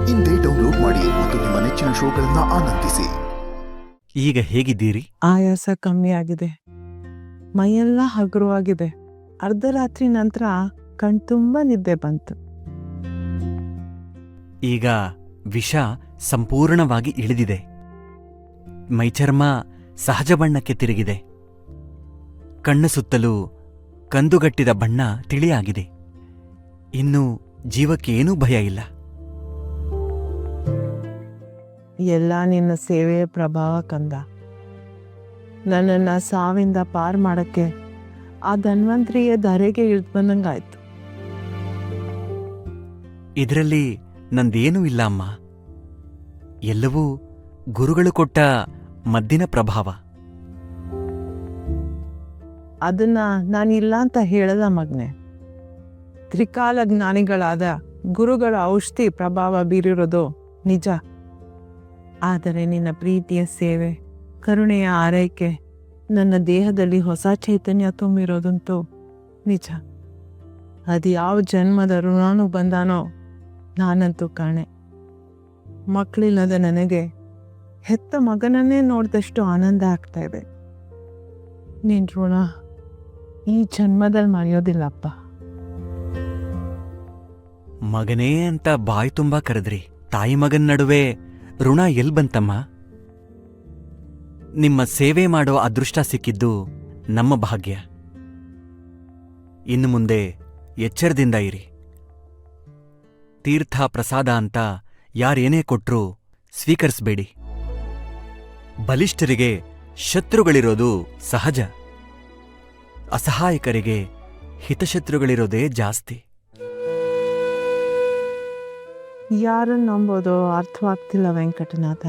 ಇಂದೇ ಡೌನ್ಲೋಡ್ ಮಾಡಿ ಮತ್ತು ನಿಮ್ಮ ನೆಚ್ಚಿನ ಶೋಗಳನ್ನ ಆನಂದಿಸಿ. ಈಗ ಹೇಗಿದ್ದೀರಿ? ಆಯಾಸ ಕಮ್ಮಿ ಆಗಿದೆ, ಮೈಯೆಲ್ಲ ಹಗುರವಾಗಿದೆ. ಅರ್ಧರಾತ್ರಿ ನಂತರ ಕಣ್ತುಂಬ ನಿದ್ದೆ ಬಂತು. ಈಗ ವಿಷ ಸಂಪೂರ್ಣವಾಗಿ ಇಳಿದಿದೆ. ಮೈಚರ್ಮ ಸಹಜ ಬಣ್ಣಕ್ಕೆ ತಿರುಗಿದೆ. ಕಣ್ಣ ಸುತ್ತಲೂ ಕಂದುಗಟ್ಟಿದ ಬಣ್ಣ ತಿಳಿಯಾಗಿದೆ. ಇನ್ನು ಜೀವಕ್ಕೇನೂ ಭಯ ಇಲ್ಲ. ಎಲ್ಲ ನಿನ್ನ ಸೇವೆಯ ಪ್ರಭಾವ ಕಂದ. ನನ್ನನ್ನು ಸಾವಿಂದ ಪಾರ್ ಮಾಡಕ್ಕೆ ಆ ಧನ್ವಂತರಿಯ ಧರೆಗೆ ಇಳಿದು ಬಂದಂಗಾಯ್ತು. ಇದರಲ್ಲಿ ನಂದೇನೂ ಇಲ್ಲ ಅಮ್ಮ. ಎಲ್ಲವೂ ಗುರುಗಳು ಕೊಟ್ಟ ಮದ್ದಿನ ಪ್ರಭಾವ. ಅದನ್ನ ನಾನಿಲ್ಲ ಅಂತ ಹೇಳದ ಮಗ್ನೆ. ತ್ರಿಕಾಲ ಜ್ಞಾನಿಗಳಾದ ಗುರುಗಳ ಔಷಧಿ ಪ್ರಭಾವ ಬೀರಿರೋದು ನಿಜ. ಆದರೆ ನಿನ್ನ ಪ್ರೀತಿಯ ಸೇವೆ, ಕರುಣೆಯ ಆರೈಕೆ ನನ್ನ ದೇಹದಲ್ಲಿ ಹೊಸ ಚೈತನ್ಯ ತುಂಬಿರೋದಂತೂ ನಿಜ. ಅದು ಯಾವ ಜನ್ಮದ ಋಣಾನು ಬಂದಾನೋ ನಾನಂತೂ ಕಾಣೆ. ಮಕ್ಕಳಿಲ್ಲದ ನನಗೆ ಹೆತ್ತ ಮಗನನ್ನೇ ನೋಡಿದಷ್ಟು ಆನಂದ ಆಗ್ತಾ ಇದೆ. ನಿನ್ನ ಋಣ ಈ ಜನ್ಮದಲ್ಲಿ ಮರೆಯೋದಿಲ್ಲಪ್ಪ. ಮಗನೇ ಅಂತ ಬಾಯಿ ತುಂಬಾ ಕರೆದ್ರಿ. ತಾಯಿ ಮಗನ್ ನಡುವೆ ಋಣ ಎಲ್ ಬಂತಮ್ಮ? ನಿಮ್ಮ ಸೇವೆ ಮಾಡೋ ಅದೃಷ್ಟ ಸಿಕ್ಕಿದ್ದು ನಮ್ಮ ಭಾಗ್ಯ. ಇನ್ನು ಮುಂದೆ ಎಚ್ಚರದಿಂದ ಇರಿ. ತೀರ್ಥ ಪ್ರಸಾದ ಅಂತ ಯಾರೇನೇ ಕೊಟ್ರೂ ಸ್ವೀಕರಿಸಬೇಡಿ. ಬಲಿಷ್ಠರಿಗೆ ಶತ್ರುಗಳಿರೋದು ಸಹಜ. ಅಸಹಾಯಕರಿಗೆ ಹಿತಶತ್ರುಗಳಿರೋದೇ ಜಾಸ್ತಿ. ಯಾರನ್ನು ನಂಬೋದೋ ಅರ್ಥವಾಗ್ತಿಲ್ಲ ವೆಂಕಟನಾಥ.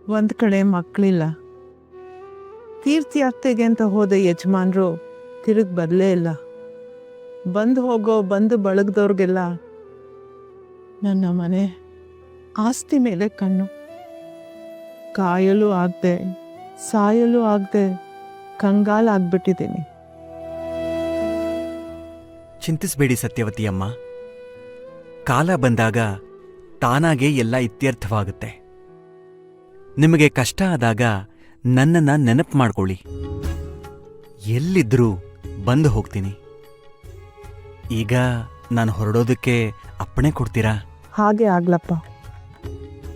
ಒಂದ್ ಕಡೆ ಮಕ್ಕಳಿಲ್ಲ, ತೀರ್ಥಯಾತ್ರೆಗೆ ಅಂತ ಹೋದ ಯಜಮಾನ್ರು ತಿರುಗಿ ಬರಲೇ ಇಲ್ಲ. ಬಂದು ಹೋಗೋ ಬಂದು ಬಳಗದವ್ರಿಗೆಲ್ಲ ನನ್ನ ಮನೆ ಆಸ್ತಿ ಮೇಲೆ ಕಣ್ಣು. ಕಾಯಲು ಆಗದೆ ಸಾಯಲು ಆಗದೆ ಕಂಗಾಲಾಗ್ಬಿಟ್ಟಿದ್ದೀನಿ. ಚಿಂತಿಸಬೇಡಿ ಸತ್ಯವತಿಯಮ್ಮ. ಕಾಲ ಬಂದಾಗ ತಾನಾಗೇ ಎಲ್ಲ ಇತ್ಯರ್ಥವಾಗುತ್ತೆ. ನಿಮಗೆ ಕಷ್ಟ ಆದಾಗ ನನ್ನನ್ನ ನೆನಪು ಮಾಡ್ಕೊಳ್ಳಿ. ಎಲ್ಲಿದ್ರೂ ಬಂದು ಹೋಗ್ತೀನಿ. ಈಗ ನಾನು ಹೊರಡೋದಕ್ಕೆ ಅಪ್ಪಣೆ ಕೊಡ್ತೀರಾ? ಹಾಗೆ ಆಗ್ಲಪ್ಪ.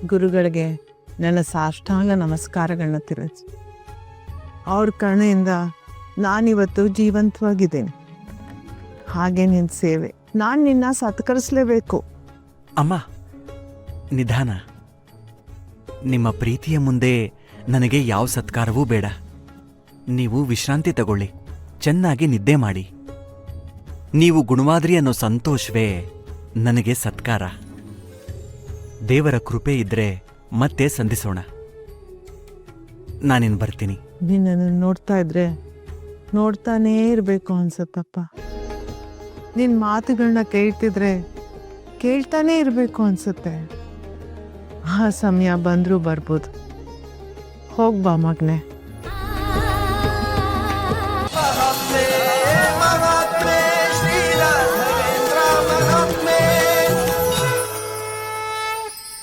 ಗುರುಗಳಿಗೆ ನನ್ನ ಸಾಷ್ಟಾಂಗ ನಮಸ್ಕಾರಗಳನ್ನ ತಿಳಿಸಿ. ಅವ್ರ ಕರುಣೆಯಿಂದ ನಾನಿವತ್ತು ಜೀವಂತವಾಗಿದ್ದೇನೆ. ಹಾಗೆ ನಿನ್ನ ಸೇವೆ ನಾನು ನಿನ್ನ ಸತ್ಕರಿಸಲೇಬೇಕು. ಅಮ್ಮ, ನಿಧಾನ. ನಿಮ್ಮ ಪ್ರೀತಿಯ ಮುಂದೆ ನನಗೆ ಯಾವ ಸತ್ಕಾರವೂ ಬೇಡ. ನೀವು ವಿಶ್ರಾಂತಿ ತಗೊಳ್ಳಿ, ಚೆನ್ನಾಗಿ ನಿದ್ದೆ ಮಾಡಿ. ನೀವು ಗುಣವಾದ್ರಿ ಅನ್ನೋ ಸಂತೋಷವೇ ನನಗೆ ಸತ್ಕಾರ. ದೇವರ ಕೃಪೆ ಇದ್ರೆ ಮತ್ತೆ ಸಂಧಿಸೋಣ. ನಾನಿನ್ ಬರ್ತೀನಿ. ನಿನ್ನನ್ನು ನೋಡ್ತಾ ಇದ್ರೆ ನೋಡ್ತಾನೇ ಇರಬೇಕು ಅನ್ಸತ್ತಪ್ಪ. ನಿನ್ನ ಮಾತುಗಳನ್ನ ಕೇಳ್ತಿದ್ರೆ ಕೇಳ್ತಾನೇ ಇರಬೇಕು ಅನ್ಸುತ್ತೆ. ಆ ಸಮಯ ಬಂದರೂ ಬರ್ಬೋದು. ಹೋಗ್ಬಾ ಮಗನೆ.